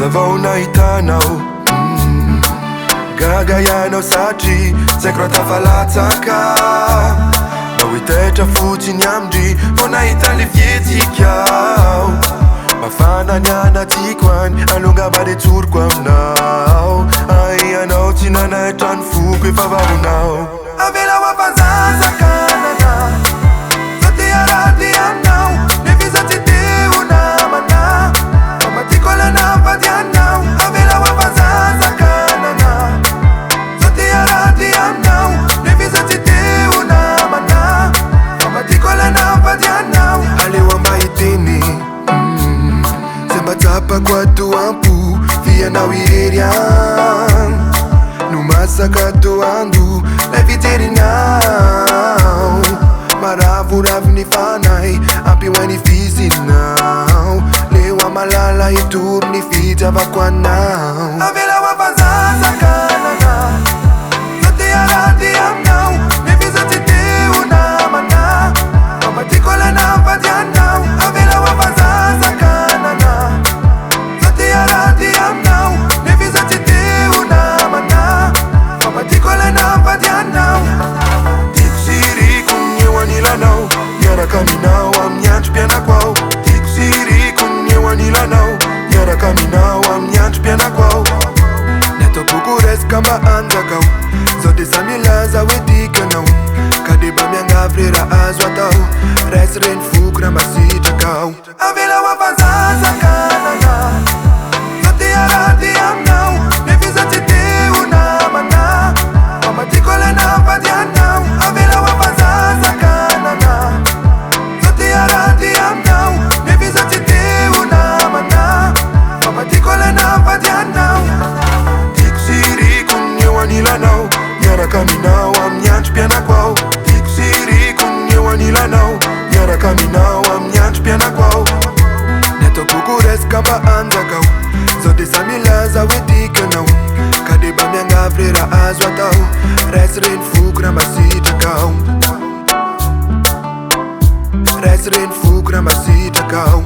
Mazava nahitanao gaga ianao satria tsy haiko raha tafalatsaka mba hoitaitra fotsiny amindry vao nahita le fihetsikao mafana ny anatiko any alonga mba de tsoroko aminao ay anao tsy nanaitra ny foko efa vavonao avela ho afanzazakanana zao te arady aminao nefiza tsy teo namana fa matiko alana vady anao avela ho afanzazakanana zao te arady aminao nefiza tsy teo namana fa matiko alana vady anao aleo ambahitiny Matsapako ato ampo fianao irery any no masaka ato ando lay fijerinao maravoravy ny fanay ampihoany fizinao leo amalala hitory ny fitiavako anao avela ho afanzazakanana zao te arady aminao nefiza tsy teo namana fa matiko alana vady anao avela ho afanzazakanana arady aminao nefiza tsy teo namana fa matiko alana vady anao tiako siriko ny eo anilanao miaraka aminao amin'ny androm-pianako ao tiako siriko ny eo anilanao miaraka aminao amin'ny androm-pianako ao ny ataoko resaka mba anjakao zao de za milaza hoe dikanao ka de mba miangavy raha azo atao resy reny foko raha masitrakao avela ho afanzazakanana arady aminao nefiza tsy teo namana fa matiko alana vady anao avela ho afanzazakanana zao te arady aminao nefiza tsy teo namana fa matiko alana vady anao tiako siriko ny eo anilanao miaraka aminao amin'ny androm-pianako ao tiako siriko ny eo anilanao miaraka aminao amin'ny androm-pianako ao ny ataoko resaka mba anjakao zao de za milaza hoe dikanao ka de mba miangavy raha azo atao resy reny foko raha masitrakao resy reny foko raha masitrakao